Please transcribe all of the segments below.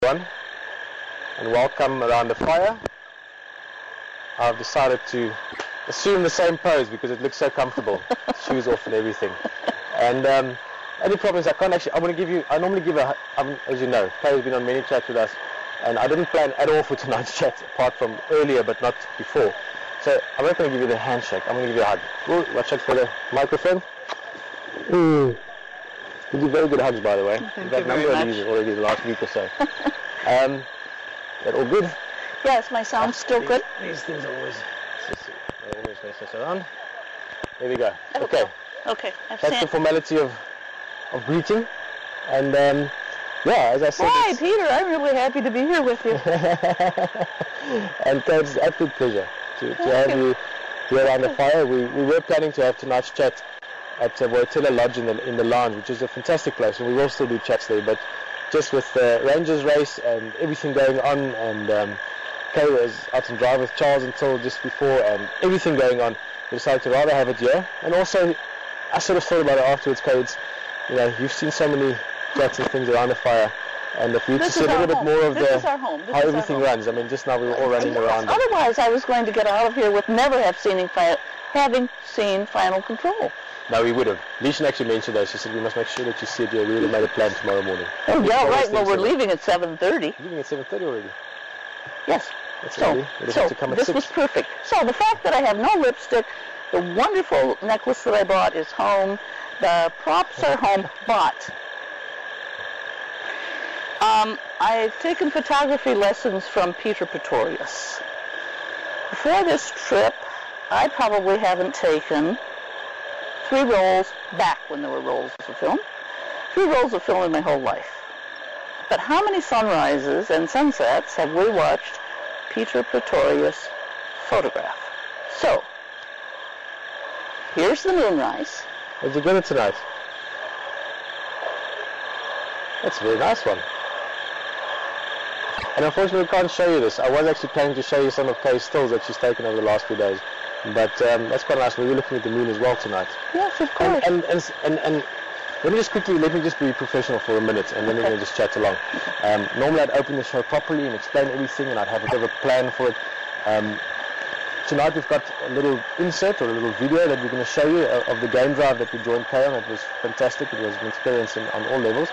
everyone, and welcome around the fire. I've decided to assume the same pose because it looks so comfortable, shoes off and everything. And only problem is I can't actually, I normally give a, as you know, Kay has been on many chats with us, and I didn't plan at all for tonight's chat, apart from earlier but not before. So I'm not going to give you the handshake, I'm going to give you a hug. Ooh, watch out for the microphone. You do very good hugs, by the way. You've had a number of these already the last week or so. That all good? Yes, my sound's still good. These things are always mess us around. There we go. Okay. Okay. That's the formality of greeting. And yeah, as I said. Hi, Peter. I'm really happy to be here with you. And it's an absolute pleasure to have you here around the fire. We were planning to have tonight's chat at WildEarth Lodge in the lounge, which is a fantastic place, and we will still do chats there, but just with the Rangers race and everything going on, and Kay was out and drive with Charles until just before, and everything going on, we decided to rather have it here. And also, I sort of thought about it afterwards, Kay, it's, you know, you've seen so many chats and things around the fire, and if you just see a little bit more of how everything runs. I mean, just now we were all running around. Otherwise, I was going to get out of here with never having seen Final Control. No, we would have. Leishan actually mentioned that. She said, we must make sure that you see it here. We would have made a plan tomorrow morning. Oh, yeah, right. Well, we're leaving at 7:30. Leaving at 7:30 already? Yes. That's so this was perfect. So the fact that I have no lipstick, the wonderful necklace that I bought is home, the props are home, but I've taken photography lessons from Peter Pretorius. Before this trip, I probably haven't taken 3 rolls, back when there were rolls of film, 3 rolls of film in my whole life. But how many sunrises and sunsets have we watched Peter Pretorius photograph? So, here's the moonrise. Did you get it tonight? That's a very nice one. And unfortunately we can't show you this. I was actually planning to show you some of Kay's stills that she's taken over the last few days. But that's quite nice. We were looking at the moon as well tonight. Yes, of course. And let me just be professional for a minute, and then we're going to just chat along. Normally I'd open the show properly and explain everything, and I'd have a bit of a plan for it. Tonight we've got a little insert or a little video that we're going to show you of the game drive that we joined Kay on. It was fantastic. It was an experience on all levels.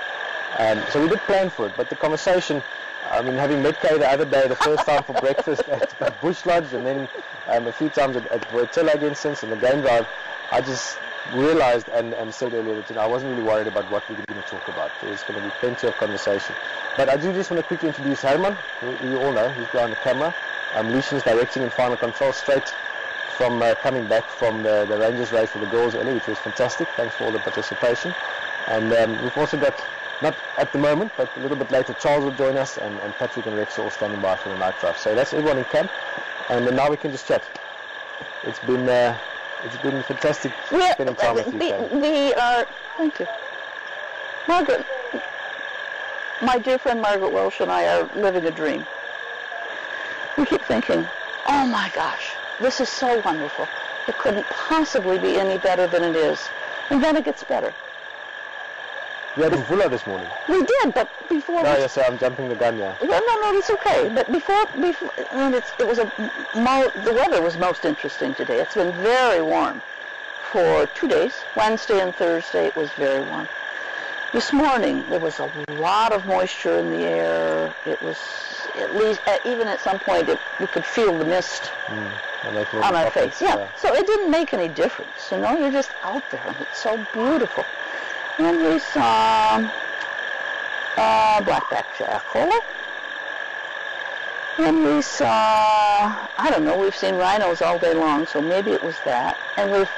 So we did plan for it, but the conversation, I mean, having met Kay the other day, the first time for breakfast at Bush Lodge, and then a few times at WildEarth again since, and the game drive, I just realized and said earlier that, you know, I wasn't really worried about what we were going to talk about. There's going to be plenty of conversation. But I do just want to quickly introduce Herman, who you all know. He's behind the camera. Leishan's directing in Final Control straight from coming back from the Rangers race for the girls earlier, which was fantastic. Thanks for all the participation. And we've also got, not at the moment, but a little bit later, Charles will join us, and Patrick and Rex are all standing by for the night drive. So that's everyone in camp, and now we can just chat. It's been fantastic spending time with you. Thank you. Margaret, my dear friend Margaret Welsh and I are living a dream. We keep thinking, oh my gosh, this is so wonderful. It couldn't possibly be any better than it is. And then it gets better. You had Mvula this morning. We did, but before. No, yes, I'm jumping the gun, yeah. No, it's okay. But before, I mean, the weather was most interesting today. It's been very warm for 2 days. Wednesday and Thursday, it was very warm. This morning, there was a lot of moisture in the air. It was, at least, even at some point, we could feel the mist on our face. Yeah, so it didn't make any difference. You know, you're just out there, and it's so beautiful. And we saw blackback jackal. And we saw, I don't know, we've seen rhinos all day long, so maybe it was that. And we've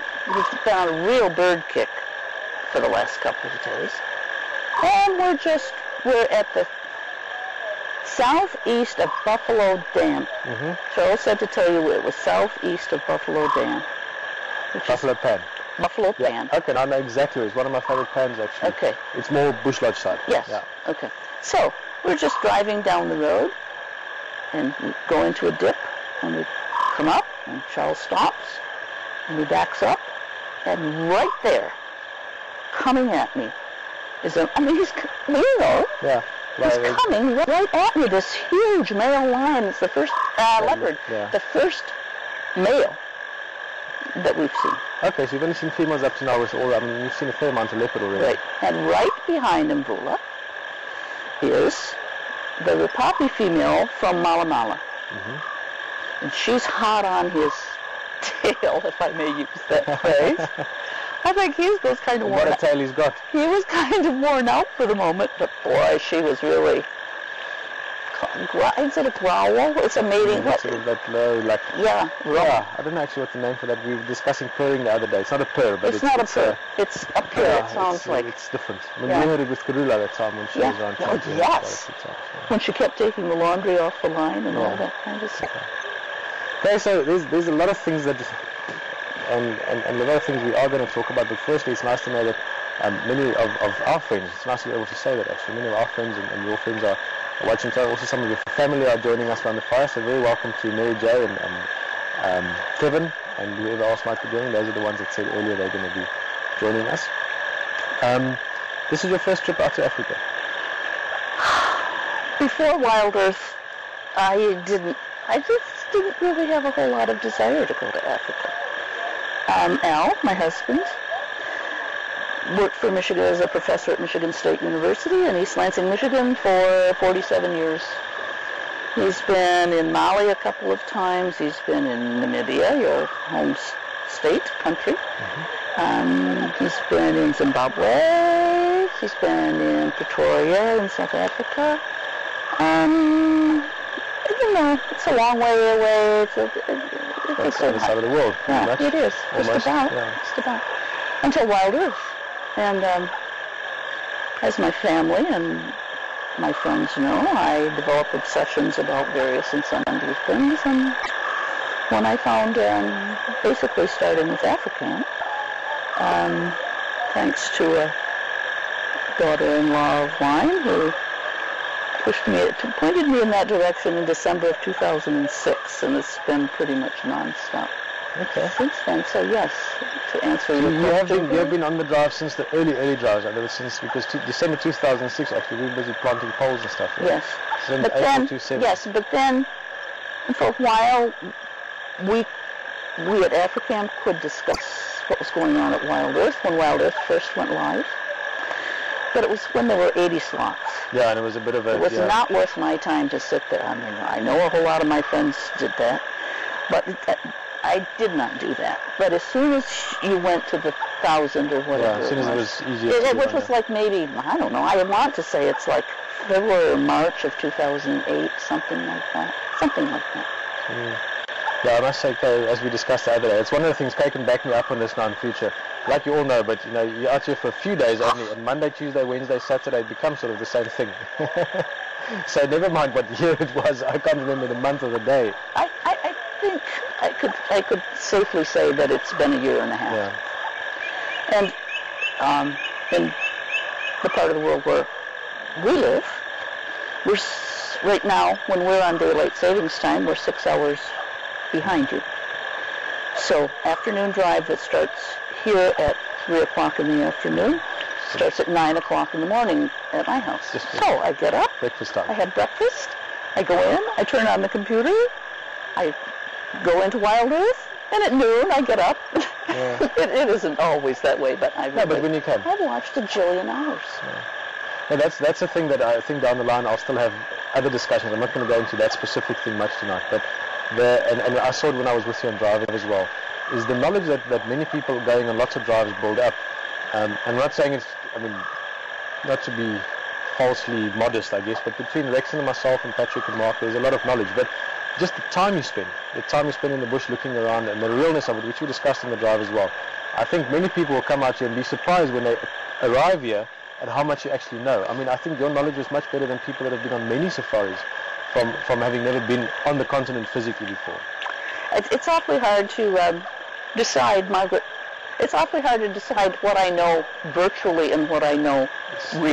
been on a real bird kick for the last couple of days. And we're at the southeast of Buffalo Dam. Charles said to tell you it was southeast of Buffalo Dam. Buffalo Pan. Buffalo Pan. Okay, I know exactly. It's one of my favorite pans, actually. Okay. It's more Bush Lodge side. Yes. Yeah. Okay. So we're just driving down the road, and we go into a dip, and we come up, and Charles stops, and he backs up, and right there, coming at me, is he's, you know, yeah. He's coming right at me, this huge male lion. It's the first leopard, the first male that we've seen. Okay, so you've only seen females up to now. With all, I mean, you've seen a fair amount of leopard already. Right, and right behind Mvula is the Ripapi female from Mala Mala. And she's hot on his tail, if I may use that phrase. I think he was kind of worn out. What a tail he's got. He was kind of worn out for the moment, but boy, she was really... Is it a growl? It's a mating... Sort of that low, like... Yeah, I don't know actually what the name for that. We were discussing purring the other day. It's not a purr, but it's not a purr. It's a purr. It sounds like... It's different. I mean, we heard it with Karula that time when she was around. Oh, yes. When she kept taking the laundry off the line and all that kind of stuff. Okay, so there's a lot of things that... And a lot of things we are going to talk about, but firstly it's nice to know that many of our friends, it's nice to be able to say that actually, many of our friends and your friends are watching, so also some of your family are joining us around the fire, so very welcome to Mary Jo and Kevin and whoever else might be joining. Those are the ones that said earlier they're going to be joining us. This is your first trip out to Africa? Before WildEarth, I just didn't really have a whole lot of desire to go to Africa. Al, my husband, worked for Michigan as a professor at Michigan State University in East Lansing, Michigan for 47 years. He's been in Mali a couple of times. He's been in Namibia, your home state, country. He's been in Zimbabwe. He's been in Pretoria in South Africa. You know, it's a long way away. It's the other side of the world. Yeah, it is. Just about. Until WildEarth. And as my family and my friends know, I develop obsessions about various and sundry things. And when I found, basically starting with African, thanks to a daughter-in-law of mine who pointed me in that direction in December of 2006, and it's been pretty much non-stop since then. So yes, to answer your question. You have been on the drive since the early drives, because December 2006 actually we were busy planting poles and stuff. Right? Yes, but then for a while we at Africam could discuss what was going on at WildEarth when WildEarth first went live. But it was when there were 80 slots. Yeah, and it was a bit of a... It was not worth my time to sit there. I mean, I know a whole lot of my friends did that, but I did not do that. But as soon as you went to the 1,000 or whatever as soon as it was easier which was like maybe, I don't know, I want to say it's like February or March of 2008, something like that. Yeah, I must say, as we discussed the other day, it's one of the things Kay can back me up on this now in future. Like you all know, but you know, you're out here for a few days only, and Monday, Tuesday, Wednesday, Saturday becomes sort of the same thing. So never mind what year it was, I can't remember the month or the day. I think I could safely say that it's been a year and a half. Yeah. And in the part of the world where we live, we're right now, when we're on daylight savings time, we're 6 hours behind you. So afternoon drive that starts here at 3 o'clock in the afternoon starts at 9 o'clock in the morning at my house. So I get up, breakfast time. I have breakfast, I go in, I turn on the computer, I go into WildEarth, and at noon I get up. Yeah. it isn't always that way, but but when you can. I've watched a jillion hours. Yeah. Yeah, that's a thing that I think down the line I'll still have other discussions. I'm not going to go into that specific thing much tonight, but and I saw it when I was with you on driving as well, is the knowledge that many people going on lots of drives build up. And I'm not saying it's, I mean, not to be falsely modest, I guess, but between Rex and myself and Patrick and Mark, there's a lot of knowledge. But just the time you spend in the bush looking around and the realness of it, which we discussed in the drive as well. I think many people will come out here and be surprised when they arrive here at how much you actually know. I mean, I think your knowledge is much better than people that have been on many safaris from having never been on the continent physically before. It's awfully hard to decide, Margaret. It's awfully hard to decide what I know virtually and what I know really.